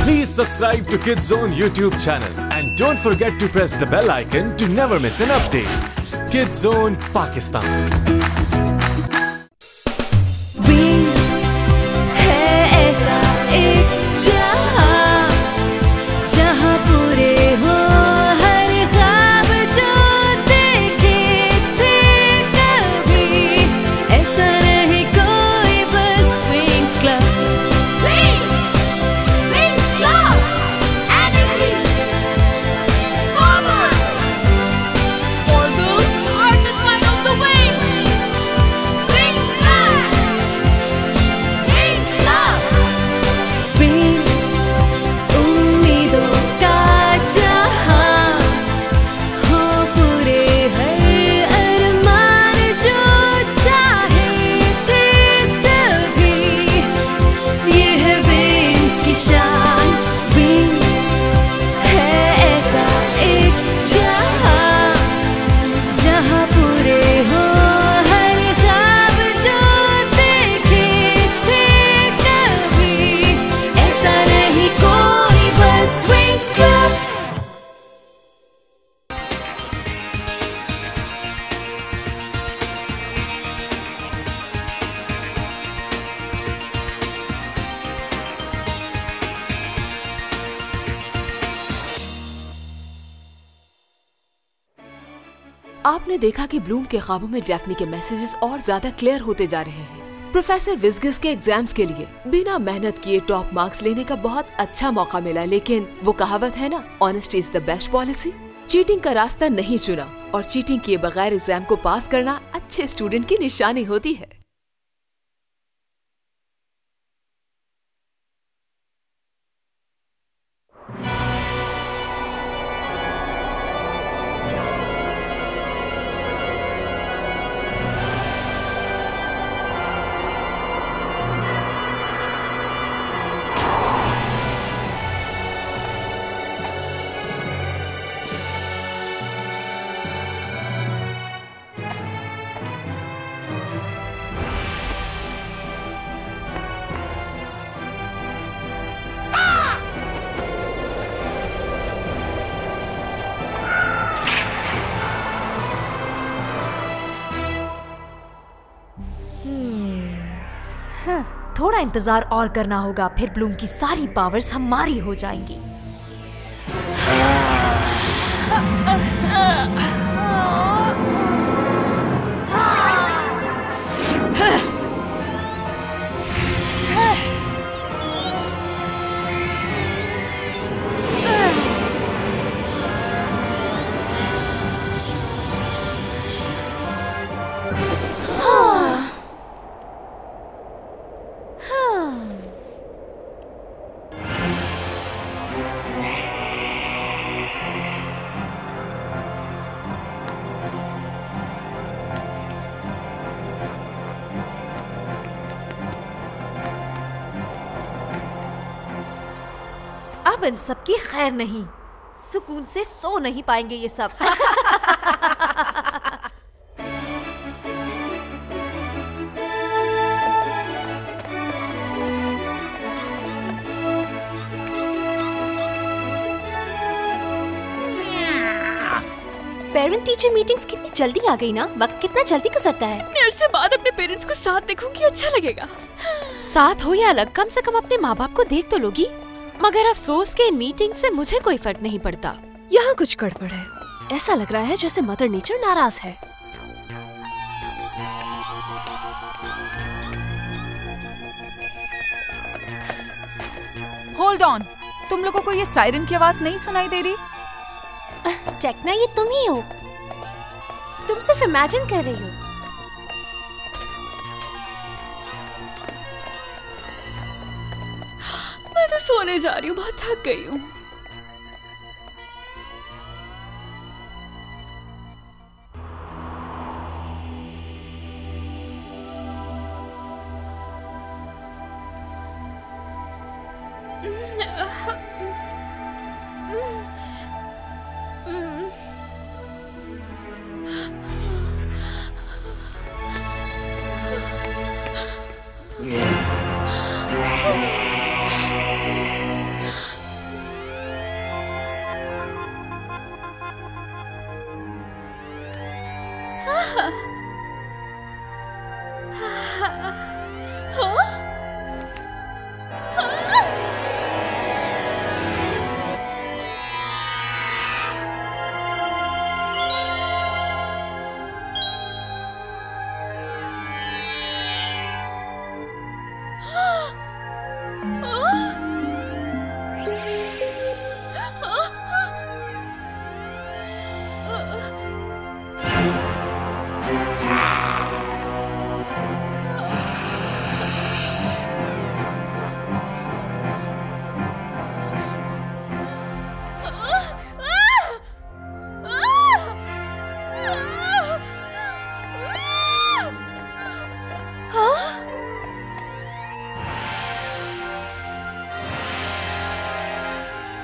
Please subscribe to Kids Zone YouTube channel and don't forget to press the bell icon to never miss an update. Kids Zone Pakistan. आपने देखा कि Bloom के ख्वाबों में Daphne के messages और ज्यादा क्लियर होते जा रहे हैं। प्रोफेसर विज़गिस के एग्जाम्स के लिए बिना मेहनत किए टॉप मार्क्स लेने का बहुत अच्छा मौका मिला, लेकिन वो कहावत है ना, honesty is the best policy. Cheating का रास्ता नहीं चुना और चीटिंग किए बगैर एग्जाम को पास करना अच्छे स्टूडेंट की निशानी होती है। थोड़ा इंतजार और करना होगा, फिर ब्लूम की सारी पावर्स हमारी हो जाएंगी। अब इन सब की खैर नहीं, सुकून से सो नहीं पाएंगे ये सब। पेरेंट टीचर मीटिंग्स कितनी जल्दी आ गई ना, वक्त कितना जल्दी गुजरता है। मैं अरसे बाद अपने पेरेंट्स को साथ देखूंगी, अच्छा लगेगा। साथ हो या अलग, कम से कम अपने माँ बाप को देख तो लोगी। मगर अफसोस के इन मीटिंग से मुझे कोई फर्क नहीं पड़ता। यहाँ कुछ गड़बड़ है, ऐसा लग रहा है जैसे मदर नेचर नाराज है। होल्ड ऑन, तुम लोगों को ये सायरन की आवाज नहीं सुनाई दे रही? टेक्ना, ये तुम ही हो? तुम सिर्फ इमेजिन कर रही हो। मैं तो सोने जा रही हूँ, बहुत थक गई हूँ।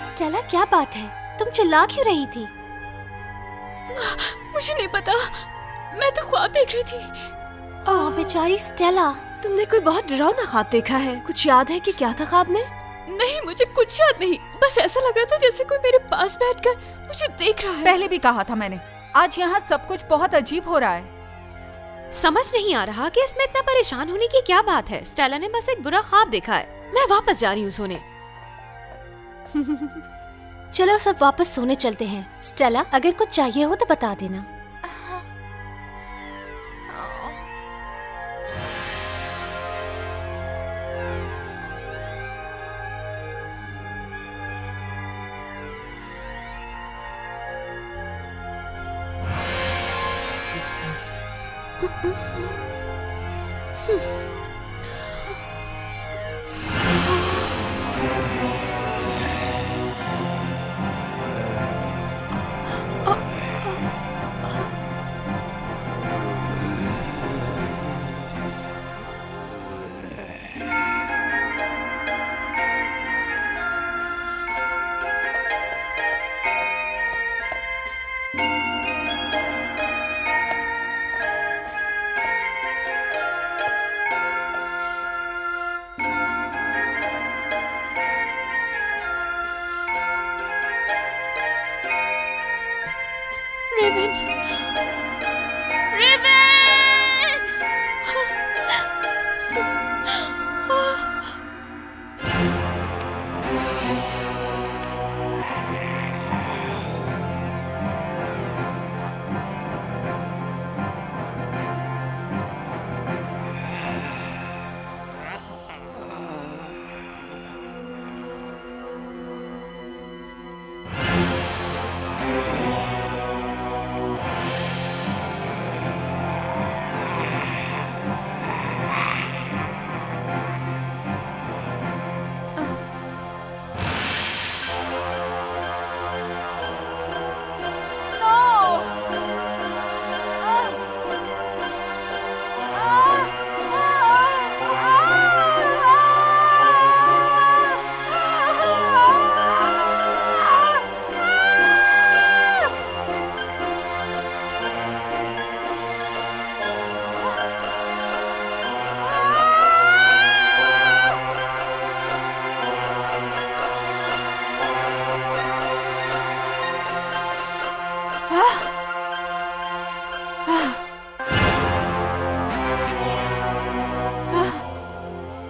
स्टेला क्या बात है, तुम चिल्ला क्यों रही थी? मुझे नहीं पता, मैं तो ख्वाब देख रही थी। ओह बेचारी स्टेला। तुमने कोई बहुत डरावना ख्वाब देखा है? कुछ याद है कि क्या था ख्वाब में? नहीं, मुझे कुछ याद नहीं, बस ऐसा लग रहा था जैसे कोई मेरे पास बैठकर मुझे देख रहा है। पहले भी कहा था मैंने, आज यहाँ सब कुछ बहुत अजीब हो रहा है। समझ नहीं आ रहा कि इसमें इतना परेशान होने की क्या बात है। स्टेला ने बस एक बुरा ख्वाब देखा है। मैं वापस जा रही हूँ सोने। चलो सब वापस सोने चलते हैं। स्टेला, अगर कुछ चाहिए हो तो बता देना।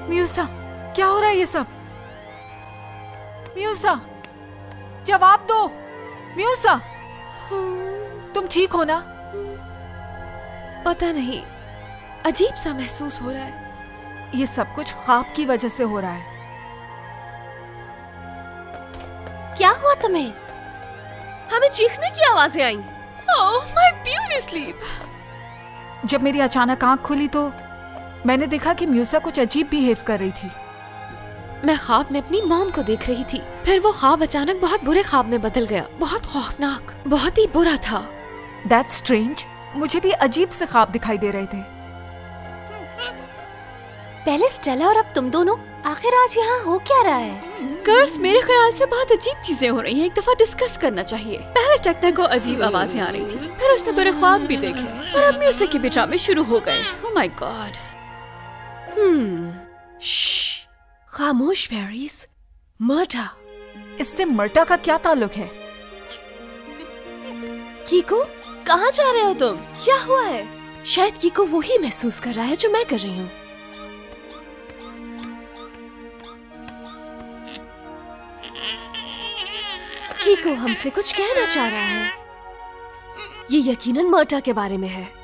म्यूसा, क्या हो रहा है ये सब? म्यूसा, जवाब दो। म्यूसा, तुम ठीक हो ना? पता नहीं, अजीब सा महसूस हो रहा है। ये सब कुछ ख्वाब की वजह से हो रहा है। क्या हुआ तुम्हें? हमें चीखने की आवाजें आई। Oh my beauty sleep. जब मेरी अचानक आंख खुली तो मैंने देखा कि म्यूसा कुछ अजीब बिहेव कर रही थी। मैं ख्वाब में अपनी मॉम को देख रही थी, फिर वो ख्वाब अचानक बहुत बुरे ख्वाब में बदल गया। बहुत खौफनाक, बहुत ही बुरा था। That's strange। मुझे भी अजीब से ख्वाब दिखाई दे रहे थे। पहले स्टेला और अब तुम दोनों, आखिर आज यहाँ हो क्या रहा है? गर्ल्स, मेरे ख्याल से बहुत अजीब चीजें हो रही हैं। एक दफा डिस्कस करना चाहिए। पहले टेक्ना को अजीब आवाजें आ रही थी, फिर उसने मेरे ख्वाब भी देखे, और अब म्यूजिक के भी ड्रामे शुरू हो गए। Oh my God. खामोश फेरीज। मर्टा। इससे मर्टा का क्या ताल्लुक है? कीको, कहाँ जा रहे हो तुम? क्या हुआ है? शायद कीको वही महसूस कर रहा है जो मैं कर रही हूँ। कीको हमसे कुछ कहना चाह रहा है। ये यकीनन मर्टा के बारे में है।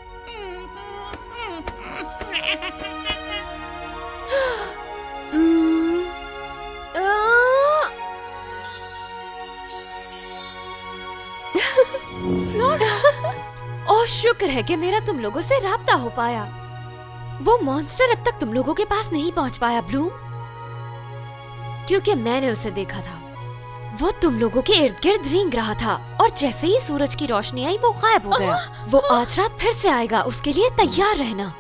और शुक्र है कि मेरा तुम लोगों से राब्ता हो पाया। वो मॉन्स्टर अब तक तुम लोगों के पास नहीं पहुंच पाया ब्लूम, क्योंकि मैंने उसे देखा था। वो तुम लोगों के इर्द गिर्द रेंग रहा था, और जैसे ही सूरज की रोशनी आई वो गायब हो गया। वो आज रात फिर से आएगा, उसके लिए तैयार रहना।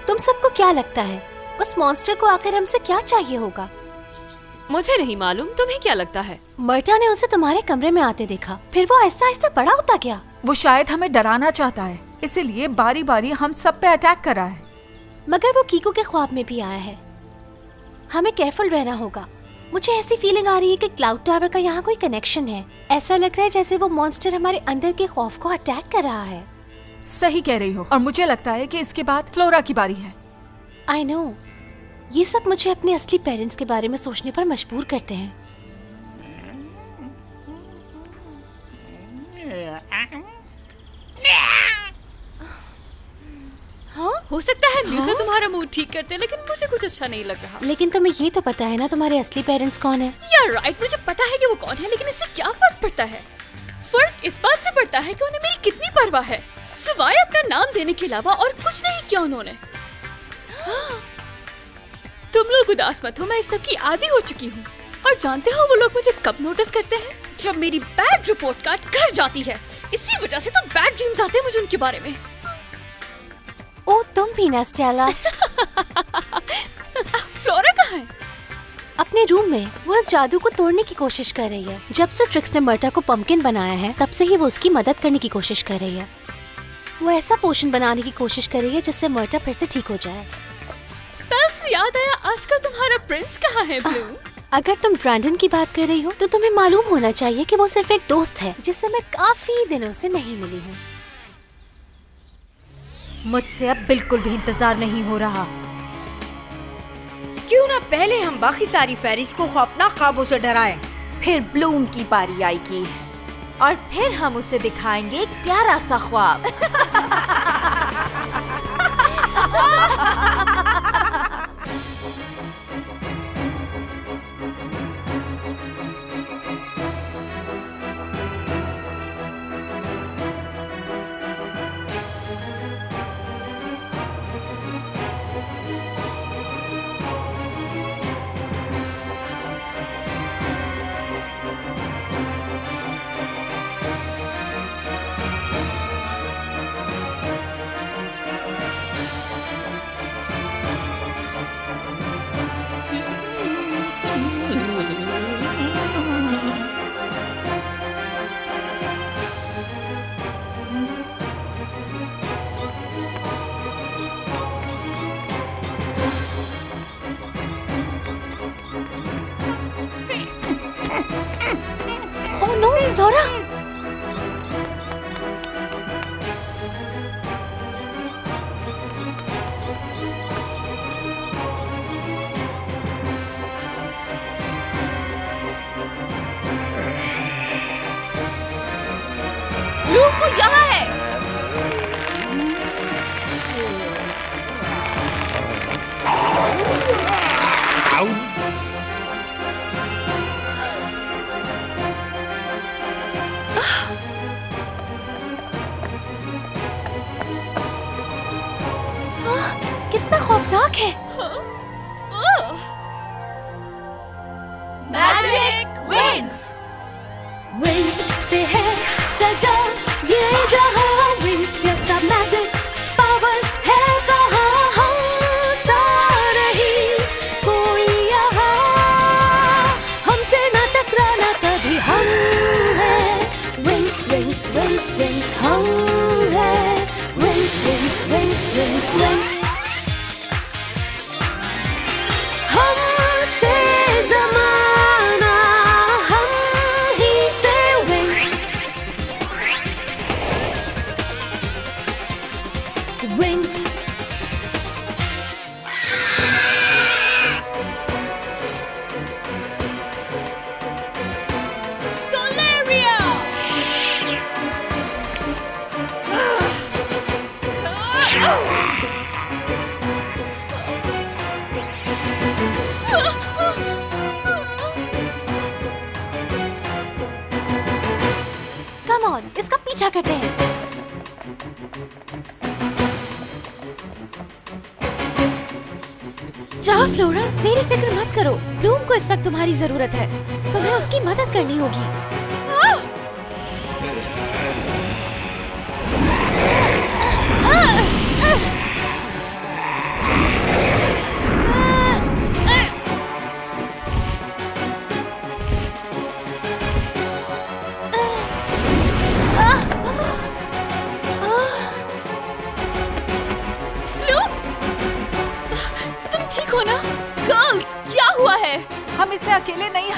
तुम सबको क्या लगता है उस मॉन्स्टर को आखिर हमसे क्या चाहिए होगा? मुझे नहीं मालूम, तुम्हें क्या लगता है? मर्टा ने उसे तुम्हारे कमरे में आते देखा, फिर वो आहिस्ता आहिस्ता बड़ा होता गया। वो शायद हमें डराना चाहता है, इसीलिए बारी बारी हम सब पे अटैक कर रहा है। मगर वो कीको के ख्वाब में भी आया है। हमें केयरफुल रहना होगा। मुझे ऐसी फीलिंग आ रही है कि क्लाउड टावर का यहाँ कोई कनेक्शन है। ऐसा लग रहा है जैसे वो मॉन्स्टर हमारे अंदर के खौफ को अटैक कर रहा है। सही कह रही हो, और मुझे लगता है कि इसके बाद फ्लोरा की बारी है। आई नो, ये सब मुझे अपने असली पेरेंट्स के बारे में सोचने पर मजबूर करते हैं। हाँ? हो सकता है म्यूजिक तुम्हारा मूड ठीक करते हैं, लेकिन मुझे कुछ अच्छा नहीं लग रहा। लेकिन तुम्हें ये तो पता है ना तुम्हारे असली पेरेंट्स कौन है? यार राइट, मुझे पता है कि वो कौन है, लेकिन इससे क्या फर्क पड़ता है? फर्क इस बात से पड़ता है कि उन्हें मेरी कितनी परवाह है। सिवाय अपना नाम देने के अलावा और कुछ नहीं किया उन्होंने। तुम लोग उदास मत हो, मैं इस सब की आदी हो चुकी हूँ। और जानते हो वो लोग मुझे कब नोटिस करते हैं? जब मेरी बैड रिपोर्ट कार्ड घर जाती है। इसी वजह से तो बैड ड्रीम्स आते हैं मुझे उनके बारे में। ओ तुम भी ना स्टेला। फ्लोरा कहाँ है? अपने रूम में। वो इस जादू को तोड़ने की कोशिश कर रही है। जब से ट्रिक्स ने मर्टा को पंपकिन बनाया है, तब से ही वो उसकी मदद करने की कोशिश कर रही है। वो ऐसा पोशन बनाने की कोशिश कर रही है जिससे मर्टा फिर से ठीक हो जाए। स्पेल से याद आया, आजकल तुम्हारा प्रिंस कहाँ है ब्लूम? अगर तुम ब्रैंडन की बात कर रही हो तो तुम्हें मालूम होना चाहिए कि वो सिर्फ एक दोस्त है जिससे मैं काफी दिनों से नहीं मिली हूँ। मुझसे अब बिल्कुल भी इंतजार नहीं हो रहा। क्यों ना पहले हम बाकी सारी फेरीज को खौफनाक ख्वाबों से डराएं, फिर ब्लूम की बारी आएगी और फिर हम उसे दिखाएंगे एक प्यारा सा ख्वाब। Oh no, flora! ब्लूम वो यहाँ है। कितना खौफनाक है। Magic wings. विंग्स से है सजा ये जहां, विंग्स जैसा मैजिक पावर है कहाँ, हम सा रही कोई यहाँ, हमसे ना टकराना कभी, हम हैं विंग्स विंग्स विंग्स विंग्स, हम हैं wings wings wings wings wings, हमसे ज़माना हम ही से विंग्स विंग्स। सोलेरिया। कम ऑन, इसका पीछा करते हैं। जाओ फ्लोरा, मेरी फिक्र मत करो। ब्लूम को इस वक्त तुम्हारी जरूरत है, तुम्हें उसकी मदद करनी होगी।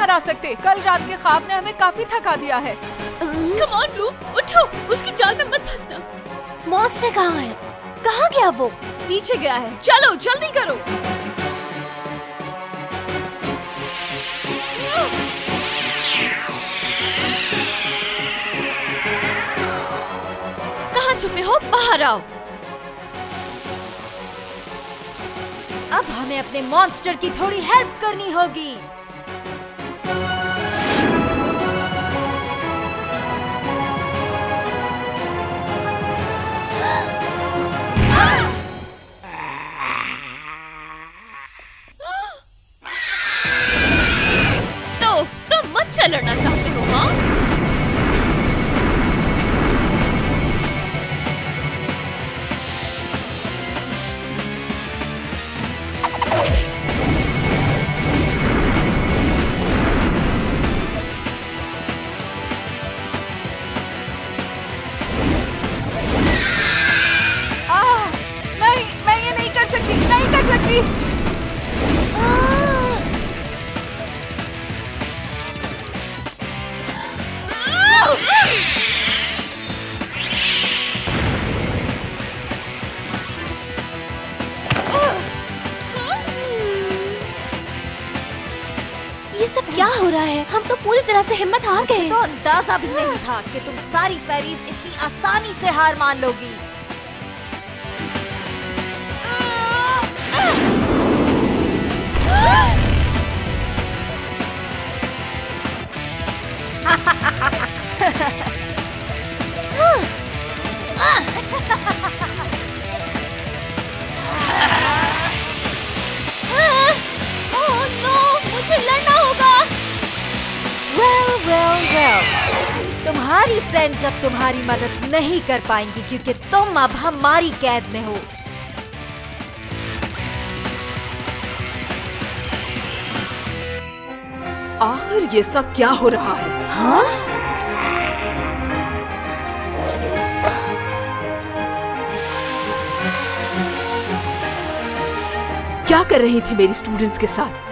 बाहर आ सकते। कल रात के ख्वाब ने हमें काफी थका दिया है। कम ऑन ब्लूम, उठो, उसकी जाल में मत फंसना। मॉन्स्टर कहाँ है? कहाँ गया वो? नीचे गया है, चलो जल्दी करो। कहाँ छुपे हो? बाहर आओ। अब हमें अपने मॉन्स्टर की थोड़ी हेल्प करनी होगी। तो तुम मुझसे लड़ना चाहते हो? हाँ, नहीं, मैं ये नहीं कर सकती, नहीं कर सकती। ये सब क्या हो रहा है? हम तो पूरी तरह से हिम्मत हार मुझे गए। तो अंदाजा भी नहीं था कि तुम सारी फेरीज इतनी आसानी से हार मान लोगी। ओह नो, मुझे लड़ना होगा। well, तुम्हारी फ्रेंड्स अब तुम्हारी मदद नहीं कर पाएंगी क्योंकि तुम अब हमारी कैद में हो। आखिर ये सब क्या हो रहा है? क्या कर रही थी मेरी स्टूडेंट्स के साथ?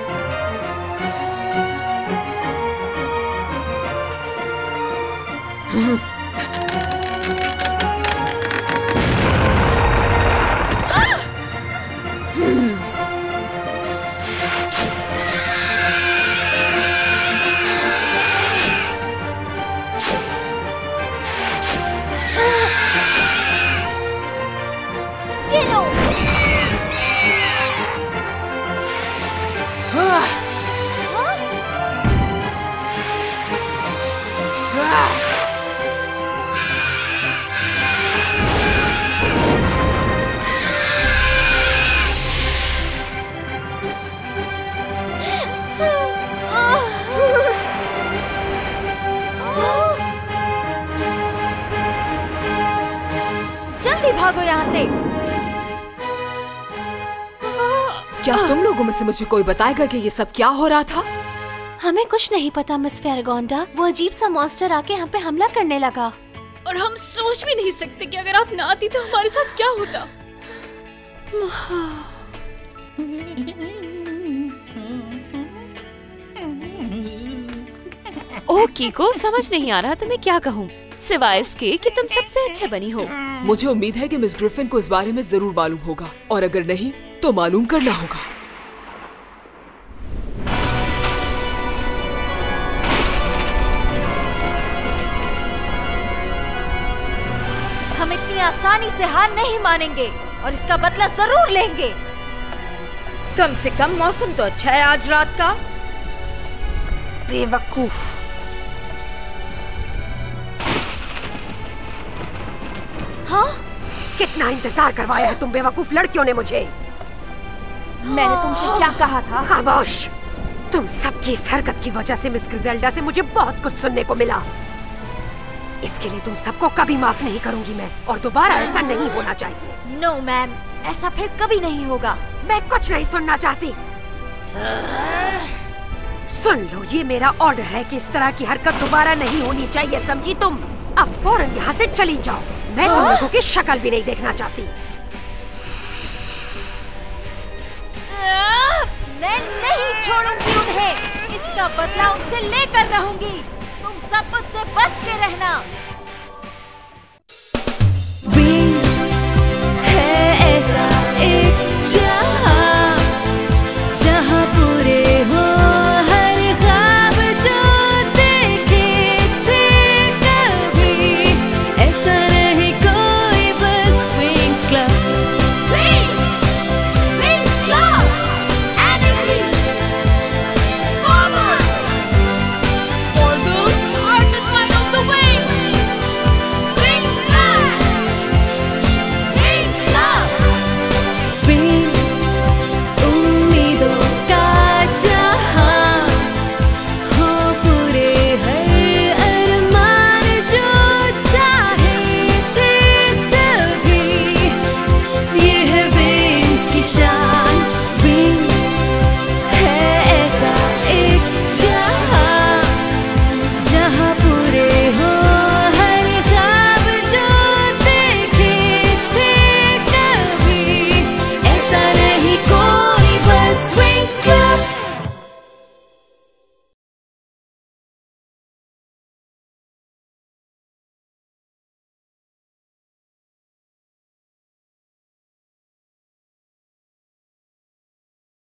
ये लो। जल्दी भागो यहाँ से। क्या तुम लोगों में से मुझे कोई बताएगा कि ये सब क्या हो रहा था? हमें कुछ नहीं पता मिस फेरागोंडा। वो अजीब सा मॉन्स्टर आके हम पे हमला करने लगा। और हम सोच भी नहीं सकते कि अगर आप ना आती तो हमारे साथ क्या होता। ओह कीको, समझ नहीं आ रहा तुम्हें क्या कहूँ, सिवाय इसके कि तुम सबसे अच्छे बनी हो। मुझे उम्मीद है कि मिस ग्रिफिन को इस बारे में जरूर मालूम होगा, और अगर नहीं तो मालूम करना होगा। हम इतनी आसानी से हार नहीं मानेंगे और इसका बदला जरूर लेंगे। कम से कम मौसम तो अच्छा है आज रात का। बेवकूफ। हाँ, कितना इंतजार करवाया है तुम बेवकूफ लड़कियों ने मुझे। मैंने तुमसे क्या कहा था? खामोश। तुम सबकी इस हरकत की वजह से मिस ग्रिजेल्डा से मुझे बहुत कुछ सुनने को मिला। इसके लिए तुम सबको कभी माफ नहीं करूंगी मैं, और दोबारा ऐसा नहीं होना चाहिए। नो मैम, ऐसा फिर कभी नहीं होगा। मैं कुछ नहीं सुनना चाहती। सुन लो, ये मेरा ऑर्डर है कि इस तरह की हरकत दोबारा नहीं होनी चाहिए, समझी तुम? अब फौरन यहाँ से चली जाओ। मैं तुम लोगों की शक्ल भी नहीं देखना चाहती। मैं नहीं छोड़ूंगी उन्हें। इसका बदला उनसे लेकर रहूंगी। तुम सब मुझसे बच के रहना।